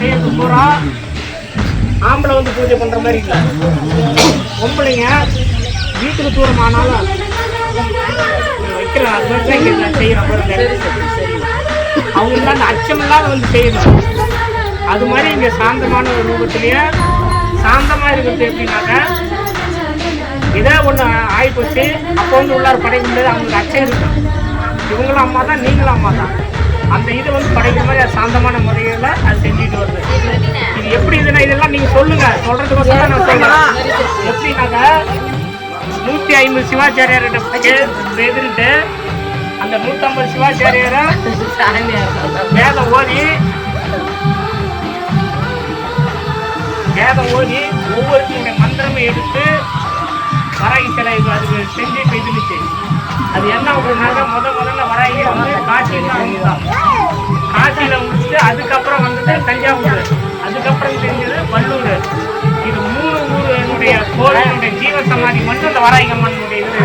செய்யறது பூரா ஆம்பளை வந்து பூஜை பண்ற மாதிரி இல்லை. பொம்பளைங்க வீட்டுக்கு தூரம் ஆனாலும் வைக்கிற அது மாதிரி தான் இங்கே செய்யற மாதிரி அவங்க தான் அந்த அச்சமில்லாத வந்து செய்யணும். அது மாதிரி இங்கே சாந்தமான ஒரு ரூபத்திலேயே சாந்தமா இருக்கிறது எப்படின்னாக்க இதே ஒன்று ஆகிப்போச்சு. அப்போ வந்து உள்ளார படைக்க முடியாது, அவங்களுக்கு அச்சம் இருக்கும். இவங்களும் அம்மா தான், நீங்களும் அம்மா தான். அந்த இது வந்து படைக்கிற மாதிரி அது சாந்தமான முறையில் அது செஞ்சுட்டு வருது. இது எப்படி இதுன்னா இதெல்லாம் நீங்கள் சொல்லுங்க, சொல்றதுக்கு நான் சொல்றேன். எப்படின்னாக்கா 150 சிவாச்சாரியார்கிட்ட எதிர்ட்டு அந்த 150 சிவாச்சாரியாரை வேதம் ஓதி ஒவ்வொருத்தருடைய மந்திரமும் எடுத்து வராகி சிலை அதுக்கு செஞ்சு இருந்துச்சு. அது என்ன அப்படின்னாக்க முதல்ல வராகி வந்து காசியில் முடிச்சுட்டு அதுக்கப்புறம் வந்துட்டு தஞ்சாவூர், அதுக்கப்புறம் தெரிஞ்சது வள்ளூர். இது 3 ஊருடைய கோவிலுடைய ஜீவ சமாதி மட்டும் இந்த வராகி அம்மனுடைய இது